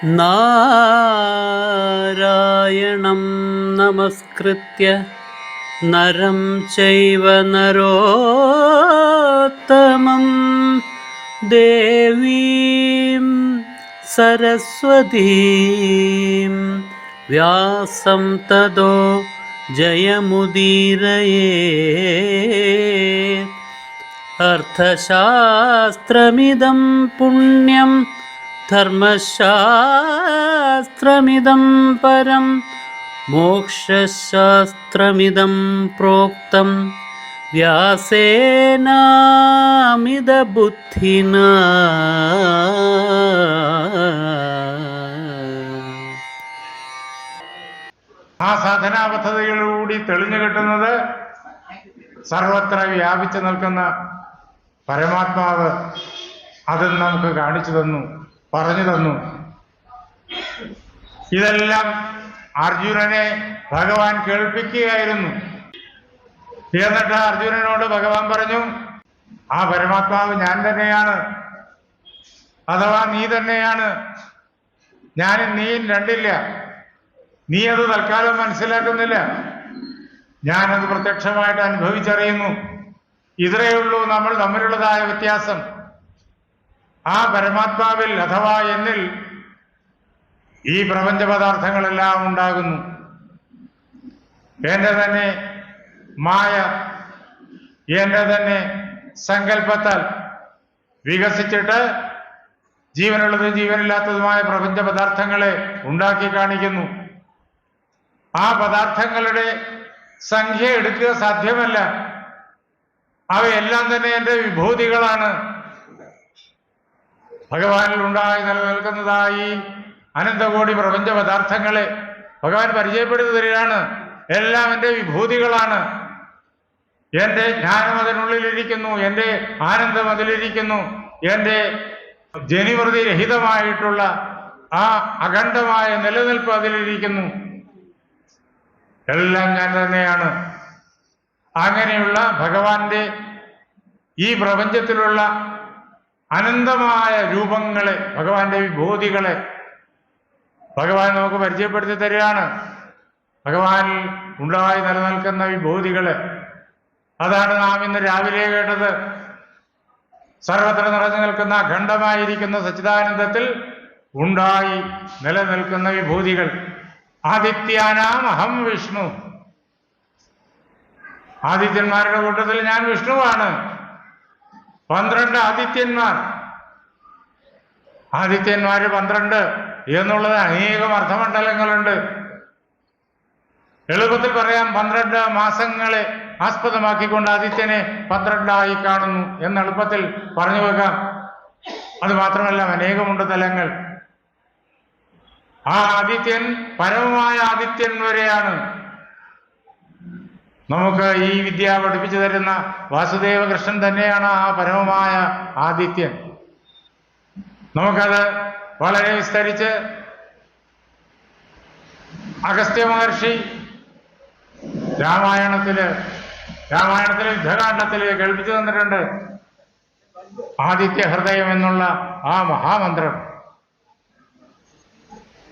നാരായണം നമസ്കൃത്യ നരം ചൈവ നരോത്തമം ദേവീം സരസ്വതീം വ്യാസം തതോ ജയമുദീരയേത്. അർത്ഥശാസ്ത്രമിദം പുണ്യം ധർമ്മശാസ്ത്രമിദം പരം മോക്ഷശാസ്ത്രമിദം പ്രോക്തം വ്യാസേനാമിതബുദ്ധിനാ. ആ സാധനാ പദ്ധതികളിലൂടെ തെളിഞ്ഞു കിട്ടുന്നത് സർവത്ര വ്യാപിച്ചു നിൽക്കുന്ന പരമാത്മാവ് അത് നമുക്ക് കാണിച്ചു തന്നു, പറഞ്ഞു തന്നു. ഇതെല്ലാം അർജുനനെ ഭഗവാൻ കേൾപ്പിക്കുകയായിരുന്നു. എന്നിട്ട് അർജുനനോട് ഭഗവാൻ പറഞ്ഞു, ആ പരമാത്മാവ് ഞാൻ തന്നെയാണ്, അഥവാ നീ തന്നെയാണ്. ഞാനും നീയും രണ്ടില്ല. നീ അത് തൽക്കാലം മനസ്സിലാക്കുന്നില്ല, ഞാനത് പ്രത്യക്ഷമായിട്ട് അനുഭവിച്ചറിയുന്നു. ഇത്രയേ ഉള്ളൂ നമ്മൾ തമ്മിലുള്ളതായ വ്യത്യാസം. ആ പരമാത്മാവിൽ അഥവാ എന്നിൽ ഈ പ്രപഞ്ച പദാർത്ഥങ്ങളെല്ലാം ഉണ്ടാകുന്നു. എൻ്റെ തന്നെ മായ, എൻ്റെ തന്നെ സങ്കല്പത്താൽ വികസിച്ചിട്ട് ജീവനുള്ളതും ജീവനില്ലാത്തതുമായ പ്രപഞ്ച പദാർത്ഥങ്ങളെ ഉണ്ടാക്കി കാണിക്കുന്നു. ആ പദാർത്ഥങ്ങളുടെ സംഖ്യ എടുക്കുക സാധ്യമല്ല. അവയെല്ലാം തന്നെ എൻ്റെ വിഭൂതികളാണ്. ഭഗവാനിൽ ഉണ്ടായി നിലനിൽക്കുന്നതായി അനന്തകോടി പ്രപഞ്ച പദാർത്ഥങ്ങളെ ഭഗവാൻ പരിചയപ്പെടുത്തി തരികയാണ്. എല്ലാം എൻ്റെ വിഭൂതികളാണ്. എൻ്റെ ജ്ഞാനം അതിനുള്ളിലിരിക്കുന്നു, എൻ്റെ ആനന്ദം അതിലിരിക്കുന്നു, എൻ്റെ ജനിവൃതി രഹിതമായിട്ടുള്ള ആ അഖണ്ഡമായ നിലനിൽപ്പ് അതിലിരിക്കുന്നു. എല്ലാം ഞാൻ തന്നെയാണ്. അങ്ങനെയുള്ള ഭഗവാന്റെ ഈ പ്രപഞ്ചത്തിലുള്ള അനന്തമായ രൂപങ്ങളെ, ഭഗവാന്റെ വിഭൂതികളെ ഭഗവാൻ നമുക്ക് പരിചയപ്പെടുത്തി തരികയാണ്. ഭഗവാനിൽ ഉണ്ടായി നിലനിൽക്കുന്ന വിഭൂതികളെ, അതാണ് നാം ഇന്ന് രാവിലെ കേട്ടത്. സർവത്ര നിറഞ്ഞു നിൽക്കുന്ന അഖണ്ഡമായിരിക്കുന്ന സച്ചിദാനന്ദത്തിൽ ഉണ്ടായി നിലനിൽക്കുന്ന വിഭൂതികൾ. ആദിത്യാനാം അഹം വിഷ്ണു. ആദിത്യന്മാരുടെ കൂട്ടത്തിൽ ഞാൻ വിഷ്ണുവാണ്. 12 ആദിത്യന്മാർ. ആദിത്യന്മാര് 12 എന്നുള്ളത് അനേകം അർത്ഥമണ്ഡലങ്ങളുണ്ട്. എളുപ്പത്തിൽ പറയാം, 12 മാസങ്ങളെ ആസ്പദമാക്കിക്കൊണ്ട് ആദിത്യനെ 12 കാണുന്നു എന്ന് എളുപ്പത്തിൽ പറഞ്ഞു വെക്കാം. അത് മാത്രമല്ല, അനേകമുണ്ട് തലങ്ങൾ. ആ ആദിത്യൻ പരമമായ ആദിത്യൻ വരെയാണ്. നമുക്ക് ഈ വിദ്യ പഠിപ്പിച്ചു തരുന്ന വാസുദേവകൃഷ്ണൻ തന്നെയാണ് ആ പരമമായ ആദിത്യൻ. നമുക്കത് വളരെ വിസ്തരിച്ച് അഗസ്ത്യ മഹർഷി രാമായണത്തില് യുദ്ധകാണ്ഡത്തില് കേൾപ്പിച്ചു തന്നിട്ടുണ്ട്. ആദിത്യ ഹൃദയം എന്നുള്ള ആ മഹാമന്ത്രം.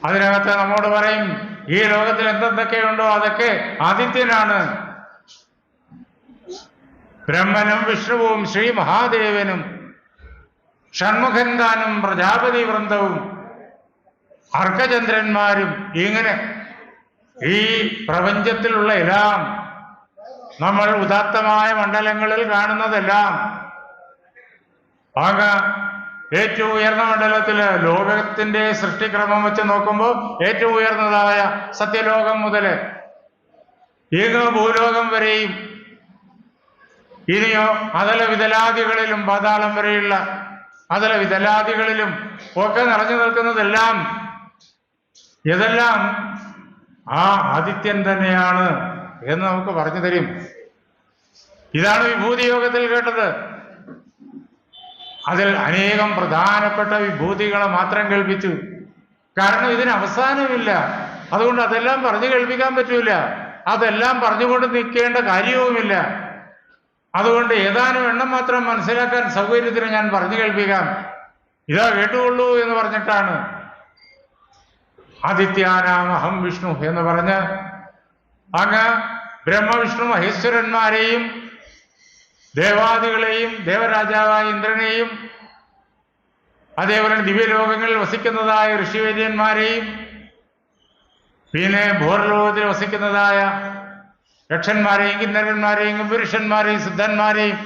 അതിനകത്ത് നമ്മോട് പറയും, ഈ ലോകത്തിൽ എന്തൊക്കെയുണ്ടോ അതൊക്കെ ആദിത്യനാണ്. ബ്രഹ്മനും വിഷ്ണുവും ശ്രീ മഹാദേവനും ഷൺമുഖൻ താനും പ്രജാപതി വൃന്ദവും അർക്കചന്ദ്രന്മാരും, ഇങ്ങനെ ഈ പ്രപഞ്ചത്തിലുള്ള എല്ലാം, നമ്മൾ ഉദാത്തമായ മണ്ഡലങ്ങളിൽ കാണുന്നതെല്ലാം, ആകെ ഏറ്റവും ഉയർന്ന മണ്ഡലത്തില് ലോകത്തിന്റെ സൃഷ്ടിക്രമം വെച്ച് നോക്കുമ്പോൾ ഏറ്റവും ഉയർന്നതായ സത്യലോകം മുതല് ഏക ഭൂലോകം വരെയും, ഇനിയോ അതല വിതലാദികളിലും പാതാളം വരെയുള്ള അതല വിതലാദികളിലും ഒക്കെ നിറഞ്ഞു നിൽക്കുന്നതെല്ലാം ഇതെല്ലാം ആ ആദിത്യൻ തന്നെയാണ് എന്ന് നമുക്ക് പറഞ്ഞു തരും. ഇതാണ് വിഭൂതി യോഗത്തിൽ കേട്ടത്. അതിൽ അനേകം പ്രധാനപ്പെട്ട വിഭൂതികളെ മാത്രം കേൾപ്പിച്ചു. കാരണം ഇതിന് അവസാനമില്ല. അതുകൊണ്ട് അതെല്ലാം പറഞ്ഞു കേൾപ്പിക്കാൻ പറ്റൂല. അതെല്ലാം പറഞ്ഞുകൊണ്ട് നിൽക്കേണ്ട കാര്യവുമില്ല. അതുകൊണ്ട് ഏതാനും എണ്ണം മാത്രം മനസ്സിലാക്കാൻ സൗകര്യത്തിന് ഞാൻ പറഞ്ഞു കേൾപ്പിക്കാം. ഇതാ കേട്ടുകൊള്ളൂ എന്ന് പറഞ്ഞിട്ടാണ് ആദിത്യാനാം അഹം വിഷ്ണു എന്ന് പറഞ്ഞ് അങ്ങ് ബ്രഹ്മവിഷ്ണു മഹേശ്വരന്മാരെയും ദേവാദികളെയും ദേവരാജാവായ ഇന്ദ്രനെയും അതേപോലെ ദിവ്യലോകങ്ങളിൽ വസിക്കുന്നതായ ഋഷിവര്യന്മാരെയും പിന്നെ ഭൂർലോകത്തിൽ വസിക്കുന്നതായ യക്ഷന്മാരെയും കിന്നരന്മാരെയും പുരുഷന്മാരെയും സിദ്ധന്മാരെയും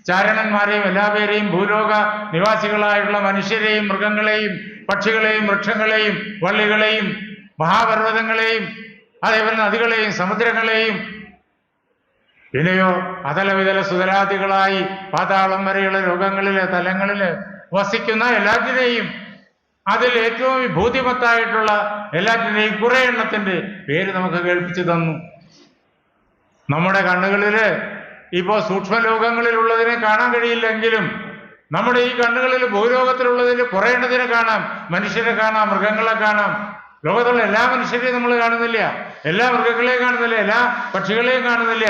ചാരണന്മാരെയും എല്ലാവരെയും ഭൂലോക നിവാസികളായുള്ള മനുഷ്യരെയും മൃഗങ്ങളെയും പക്ഷികളെയും വൃക്ഷങ്ങളെയും വള്ളികളെയും മഹാപർവ്വതങ്ങളെയും അതേപോലെ നദികളെയും സമുദ്രങ്ങളെയും പിന്നെയോ അതല വിതല സുതലാദികളായി പാതാളം വരെയുള്ള ലോകങ്ങളില് തലങ്ങളില് വസിക്കുന്ന എല്ലാറ്റിനെയും അതിൽ ഏറ്റവും വിഭൂതിമത്തായിട്ടുള്ള എല്ലാറ്റിനെയും കുറെ എണ്ണത്തിന്റെ പേര് നമുക്ക് കേൾപ്പിച്ചു തന്നു. നമ്മുടെ കണ്ണുകളില് ഇപ്പോ സൂക്ഷ്മലോകങ്ങളിലുള്ളതിനെ കാണാൻ കഴിയില്ലെങ്കിലും നമ്മുടെ ഈ കണ്ണുകളിൽ ഭൂലോകത്തിലുള്ളതിൽ കുറെ എണ്ണത്തിനെ കാണാം. മനുഷ്യരെ കാണാം, മൃഗങ്ങളെ കാണാം. ലോകത്തുള്ള എല്ലാ മനുഷ്യരെയും നമ്മൾ കാണുന്നില്ല, എല്ലാ മൃഗങ്ങളെയും കാണുന്നില്ല, എല്ലാ പക്ഷികളെയും കാണുന്നില്ല.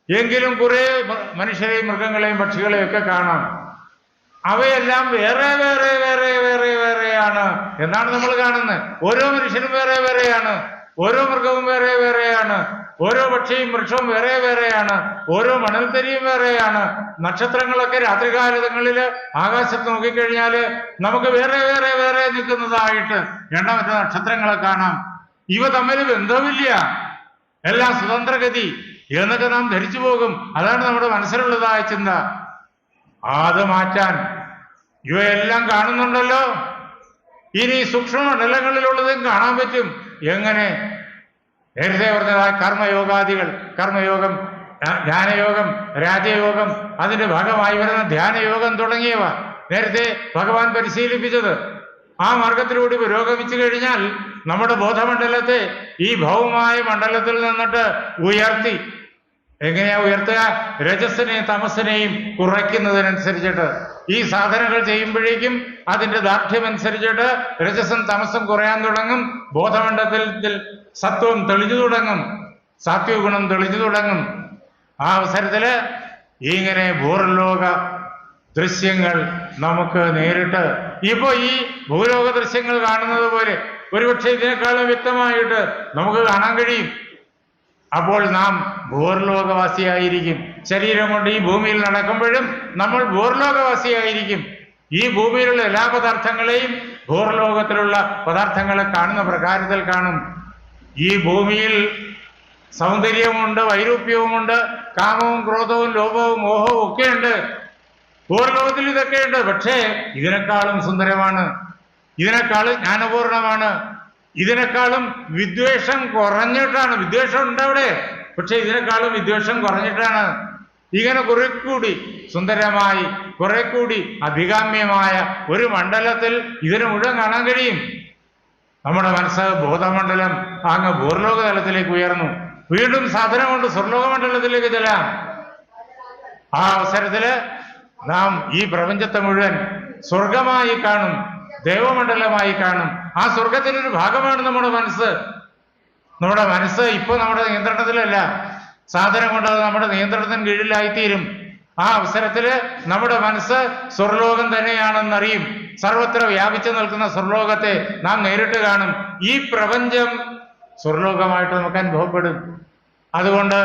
എങ്കിലും കുറെ മനുഷ്യരെയും മൃഗങ്ങളെയും പക്ഷികളെയും ഒക്കെ കാണാം. അവയെല്ലാം വേറെ വേറെ വേറെ വേറെ വേറെയാണ് എന്നാണ് നമ്മൾ കാണുന്നത്. ഓരോ മനുഷ്യനും വേറെ വേറെയാണ്, ഓരോ മൃഗവും വേറെ വേറെയാണ്, ഓരോ പക്ഷിയും വൃക്ഷവും വേറെ വേറെയാണ്, ഓരോ മണൽത്തരിയും വേറെയാണ്. നക്ഷത്രങ്ങളൊക്കെ രാത്രികാലങ്ങളിൽ ആകാശത്ത് നോക്കിക്കഴിഞ്ഞാല് നമുക്ക് വേറെ വേറെ വേറെ നിൽക്കുന്നതായിട്ട് എണ്ണമറ്റ നക്ഷത്രങ്ങളെ കാണാം. ഇവ തമ്മിൽ ബന്ധമില്ല, എല്ലാം സ്വതന്ത്രഗതി എന്നൊക്കെ നാം ധരിച്ചു പോകും. അതാണ് നമ്മുടെ മനസ്സിലുള്ളതായ ചിന്ത. അത് മാറ്റാൻ ഇവയെല്ലാം കാണുന്നുണ്ടല്ലോ. ഇനി സൂക്ഷ്മമണ്ഡലങ്ങളിലുള്ളതും കാണാൻ പറ്റും. എങ്ങനെ? നേരത്തെ പറഞ്ഞതായ കർമ്മയോഗാദികൾ, കർമ്മയോഗം, ജ്ഞാനയോഗം, രാജയോഗം, അതിന്റെ ഭാഗമായി വരുന്ന ധ്യാനയോഗം തുടങ്ങിയവ നേരത്തെ ഭഗവാൻ പരിശീലിപ്പിച്ചത്. ആ മാർഗത്തിലൂടെ പുരോഗമിച്ചു കഴിഞ്ഞാൽ നമ്മുടെ ബോധമണ്ഡലത്തെ ഈ ഭൗമമായ മണ്ഡലത്തിൽ നിന്നിട്ട് ഉയർത്തി, എങ്ങനെയാ ഉയർത്തുക? രജസ്സിനെയും തമസ്സിനെയും കുറയ്ക്കുന്നതിനനുസരിച്ചിട്ട് ഈ സാധനങ്ങൾ ചെയ്യുമ്പോഴേക്കും അതിന്റെ ദാർഢ്യമനുസരിച്ചിട്ട് രജസ്സും തമസ്സും കുറയാൻ തുടങ്ങും. ബോധമണ്ഡലത്തിൽ സത്വം തെളിഞ്ഞു തുടങ്ങും, സാത്വിക ഗുണം തെളിഞ്ഞു തുടങ്ങും. ആ അവസരത്തില് ഇങ്ങനെ ഭൂർലോക ദൃശ്യങ്ങൾ നമുക്ക് നേരിട്ട് ഇപ്പോ ഈ ഭൂലോക ദൃശ്യങ്ങൾ കാണുന്നത് പോലെ ഒരുപക്ഷെ ഇതിനേക്കാളും വ്യക്തമായിട്ട് നമുക്ക് കാണാൻ കഴിയും. അപ്പോൾ നാം ഭൂർലോകവാസിയായിരിക്കും. ശരീരം കൊണ്ട് ഈ ഭൂമിയിൽ നടക്കുമ്പോഴും നമ്മൾ ഭൂർലോകവാസിയായിരിക്കും. ഈ ഭൂമിയിലുള്ള എല്ലാ പദാർത്ഥങ്ങളെയും ഭൂർലോകത്തിലുള്ള പദാർത്ഥങ്ങളെ കാണുന്ന പ്രകാരത്തിൽ കാണും. ഈ ഭൂമിയിൽ സൗന്ദര്യമുണ്ട്, വൈരൂപ്യവുമുണ്ട്, കാമവും ക്രോധവും ലോഭവും മോഹവും ഒക്കെ ഉണ്ട്. ഭൂർലോകത്തിൽ ഇതൊക്കെയുണ്ട്. പക്ഷേ ഇതിനേക്കാളും സുന്ദരമാണ്, ഇതിനേക്കാളും ജ്ഞാനപൂർണമാണ്, ഇതിനേക്കാളും വിദ്വേഷം കുറഞ്ഞിട്ടാണ്. വിദ്വേഷം ഉണ്ട് അവിടെ, പക്ഷെ ഇതിനേക്കാളും വിദ്വേഷം കുറഞ്ഞിട്ടാണ്. ഇങ്ങനെ കുറെ കൂടി സുന്ദരമായി, കുറെ കൂടി അഭികാമ്യമായ ഒരു മണ്ഡലത്തിൽ ഇതിന് മുഴുവൻ കാണാൻ കഴിയും. നമ്മുടെ മനസ്സ് ബോധമണ്ഡലം അങ്ങ് ഭൂർലോക തലത്തിലേക്ക് ഉയർന്നു. വീണ്ടും സാധനം കൊണ്ട് സ്വർലോക മണ്ഡലത്തിലേക്ക് ചെല്ലാം. ആ അവസരത്തില് നാം ഈ പ്രപഞ്ചത്തെ മുഴുവൻ സ്വർഗമായി കാണും, ദേവമണ്ഡലമായി കാണും. ആ സ്വർഗത്തിനൊരു ഭാഗമാണ് നമ്മുടെ മനസ്സ്. നമ്മുടെ മനസ്സ് ഇപ്പൊ നമ്മുടെ നിയന്ത്രണത്തിലല്ല, സാധനം കൊണ്ട് അത് നമ്മുടെ നിയന്ത്രണത്തിന് കീഴിലായിത്തീരും. ആ അവസരത്തില് നമ്മുടെ മനസ്സ് സ്വർലോകം തന്നെയാണെന്നറിയും. സർവത്ര വ്യാപിച്ചു നിൽക്കുന്ന സ്വർലോകത്തെ നാം നേരിട്ട് കാണും. ഈ പ്രപഞ്ചം സ്വർലോകമായിട്ട് നമുക്ക് അനുഭവപ്പെടും. അതുകൊണ്ട്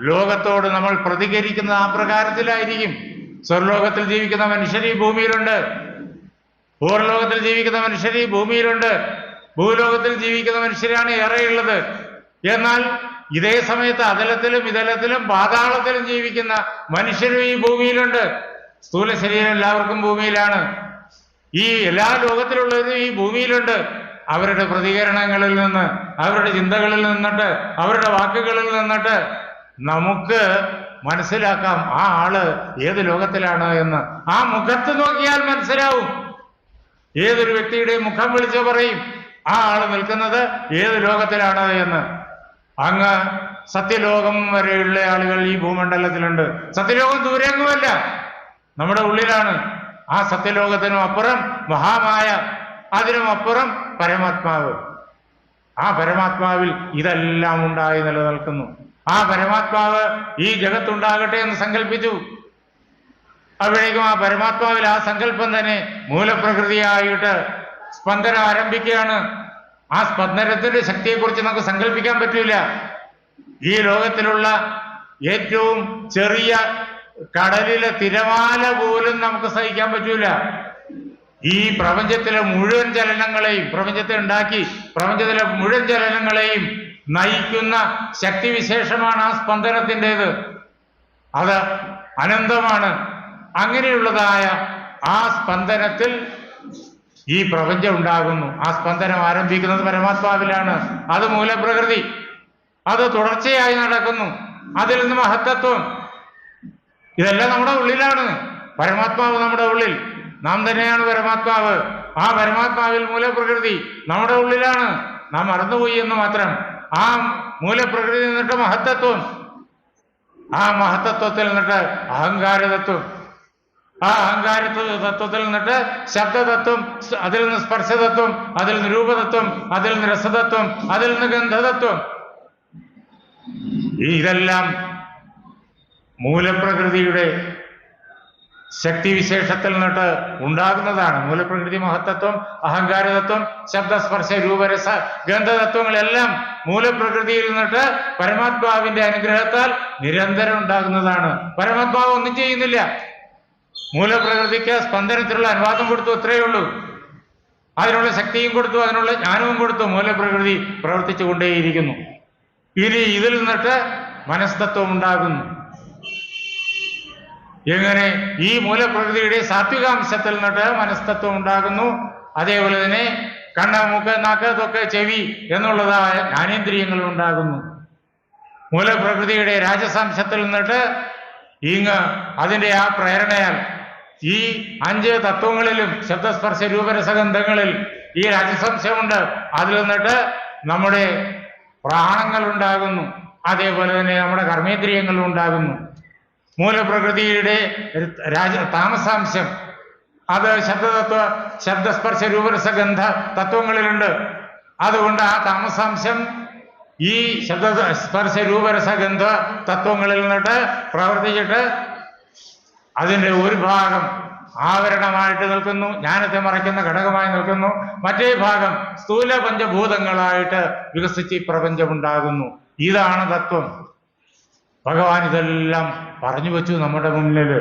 ലോകത്തോട് നമ്മൾ പ്രതികരിക്കുന്നത് ആ പ്രകാരത്തിലായിരിക്കും. സ്വർലോകത്തിൽ ജീവിക്കുന്ന മനുഷ്യർ ഈ ഭൂമിയിലുണ്ട്, ഭൂർലോകത്തിൽ ജീവിക്കുന്ന മനുഷ്യർ ഈ ഭൂമിയിലുണ്ട്, ഭൂലോകത്തിൽ ജീവിക്കുന്ന മനുഷ്യരാണ് ഏറെയുള്ളത്. എന്നാൽ ഇതേ സമയത്ത് അതലത്തിലും ഇതലത്തിലും പാതാളത്തിലും ജീവിക്കുന്ന മനുഷ്യരും ഈ ഭൂമിയിലുണ്ട്. സ്ഥൂല ശരീരം എല്ലാവർക്കും ഭൂമിയിലാണ്. ഈ എല്ലാ ലോകത്തിലുള്ളവരും ഈ ഭൂമിയിലുണ്ട്. അവരുടെ പ്രതികരണങ്ങളിൽ നിന്ന്, അവരുടെ ചിന്തകളിൽ നിന്നിട്ട്, അവരുടെ വാക്കുകളിൽ നിന്നിട്ട് നമുക്ക് മനസ്സിലാക്കാം ആ ആള് ഏത് ലോകത്തിലാണ് എന്ന്. ആ മുഖത്ത് നോക്കിയാൽ മനസ്സിലാവും. ഏതൊരു വ്യക്തിയുടെ മുഖം വിളിച്ചു പറയും ആ ആള് നിൽക്കുന്നത് ഏത് ലോകത്തിലാണ് എന്ന്. അങ്ങ് സത്യലോകം വരെയുള്ള ആളുകൾ ഈ ഭൂമണ്ഡലത്തിലുണ്ട്. സത്യലോകം ദൂരെങ്ങുമല്ല, നമ്മുടെ ഉള്ളിലാണ്. ആ സത്യലോകത്തിനും അപ്പുറം മഹാമായ, അതിനും അപ്പുറം പരമാത്മാവ്. ആ പരമാത്മാവിൽ ഇതെല്ലാം ഉണ്ടായി നിലനിൽക്കുന്നു. ആ പരമാത്മാവ് ഈ ജഗത്തുണ്ടാകട്ടെ എന്ന് സങ്കല്പിച്ചു. അപ്പോഴേക്കും ആ പരമാത്മാവിൽ ആ സങ്കല്പം തന്നെ മൂലപ്രകൃതിയായിട്ട് സ്പന്ദനം ആരംഭിക്കുകയാണ്. ആ സ്പന്ദനത്തിന്റെ ശക്തിയെക്കുറിച്ച് നമുക്ക് സങ്കല്പിക്കാൻ പറ്റില്ല. ഈ ലോകത്തിലുള്ള ഏറ്റവും ചെറിയ കടലിലെ തിരമാല പോലും നമുക്ക് സഹിക്കാൻ പറ്റൂല. ഈ പ്രപഞ്ചത്തിലെ മുഴുവൻ ചലനങ്ങളെയും, പ്രപഞ്ചത്തെ ഉണ്ടാക്കി പ്രപഞ്ചത്തിലെ മുഴുവൻ ചലനങ്ങളെയും നയിക്കുന്ന ശക്തിവിശേഷമാണ് ആ സ്പന്ദനത്തിൻ്റെത്. അത് അനന്തമാണ്. അങ്ങനെയുള്ളതായ ആ സ്പന്ദനത്തിൽ ഈ പ്രപഞ്ചം ഉണ്ടാകുന്നു. ആ സ്പന്ദനം ആരംഭിക്കുന്നത് പരമാത്മാവിലാണ്. അത് മൂലപ്രകൃതി, അത് തുടർച്ചയായി നടക്കുന്നു. അതിൽ നിന്ന് മഹത്തത്വം, ഇതെല്ലാം നമ്മുടെ ഉള്ളിലാണ്. പരമാത്മാവ് നമ്മുടെ ഉള്ളിൽ, നാം തന്നെയാണ് പരമാത്മാവ്. ആ പരമാത്മാവിൽ മൂലപ്രകൃതി നമ്മുടെ ഉള്ളിലാണ്. നാം മറന്നുപോയി എന്ന് മാത്രം. ആ മൂലപ്രകൃതി നിന്നിട്ട് മഹത്തത്വം, ആ മഹത്തത്വത്തിൽ നിന്നിട്ട് അഹങ്കാരതത്വം, ആ അഹങ്കാര തത്വത്തിൽ നിന്നിട്ട് ശബ്ദതത്വം, അതിൽ നിന്ന് സ്പർശതത്വം, അതിൽ നിന്ന് രൂപതത്വം, അതിൽ നിന്ന് രസതത്വം, അതിൽ നിന്ന് ഗന്ധതത്വം. ഇതെല്ലാം മൂലപ്രകൃതിയുടെ ശക്തിവിശേഷത്തിൽ നിന്നിട്ട് ഉണ്ടാകുന്നതാണ്. മൂലപ്രകൃതി മഹത്തത്വം, അഹങ്കാരതത്വം, ശബ്ദസ്പർശ രൂപരസ ഗന്ധതത്വങ്ങളെല്ലാം മൂലപ്രകൃതിയിൽ നിന്നിട്ട് പരമാത്മാവിന്റെ അനുഗ്രഹത്താൽ നിരന്തരം ഉണ്ടാകുന്നതാണ്. പരമാത്മാവ് ഒന്നും ചെയ്യുന്നില്ല. മൂലപ്രകൃതിക്ക് സ്പന്ദനത്തിലുള്ള അനുവാദം കൊടുത്തു, അത്രയേ ഉള്ളൂ. അതിനുള്ള ശക്തിയും കൊടുത്തു, അതിനുള്ള ജ്ഞാനവും കൊടുത്തു. മൂലപ്രകൃതി പ്രവർത്തിച്ചു കൊണ്ടേയിരിക്കുന്നു. ഇനി ഇതിൽ നിന്നിട്ട് മനസ്തത്വം ഉണ്ടാകുന്നു. എങ്ങനെ? ഈ മൂലപ്രകൃതിയുടെ സാത്വികാംശത്തിൽ നിന്നിട്ട് മനസ്തത്വം ഉണ്ടാകുന്നു. അതേപോലെ തന്നെ കണ്ണ്, മൂക്ക്, നാക്ക്, ത്വക്ക്, ചെവി എന്നുള്ളതായ ജ്ഞാനേന്ദ്രിയങ്ങൾ ഉണ്ടാകുന്നു. മൂലപ്രകൃതിയുടെ രാജസാംശത്തിൽ നിന്നിട്ട് അതിന്റെ ആ പ്രേരണയാൽ ഈ 5 തത്വങ്ങളിലും ശബ്ദസ്പർശ രൂപരസഗന്ധങ്ങളിൽ ഈ രാജസംശമുണ്ട്. അതിൽ നിന്നിട്ട് നമ്മുടെ പ്രാണങ്ങൾ ഉണ്ടാകുന്നു. അതേപോലെ തന്നെ നമ്മുടെ കർമ്മേന്ദ്രിയങ്ങൾ ഉണ്ടാകുന്നു. മൂലപ്രകൃതിയുടെ താമസാംശം അത് ശബ്ദസ്പർശ രൂപരസഗന്ധ തത്വങ്ങളിലുണ്ട്. അതുകൊണ്ട് ആ താമസാംശം ഈ ശബ്ദസ്പർശ രൂപരസഗന്ധ തത്വങ്ങളിൽ നിന്നിട്ട് പ്രവർത്തിച്ചിട്ട് അതിൻ്റെ ഒരു ഭാഗം ആവരണമായിട്ട് നിൽക്കുന്നു, ജ്ഞാനത്തെ മറയ്ക്കുന്ന ഘടകമായി നിൽക്കുന്നു. മറ്റേ ഭാഗം സ്ഥൂല പഞ്ചഭൂതങ്ങളായിട്ട് വികസിച്ച് ഈ പ്രപഞ്ചമുണ്ടാകുന്നു. ഇതാണ് തത്വം. ഭഗവാൻ ഇതെല്ലാം പറഞ്ഞു വെച്ചു നമ്മുടെ മുന്നിൽ.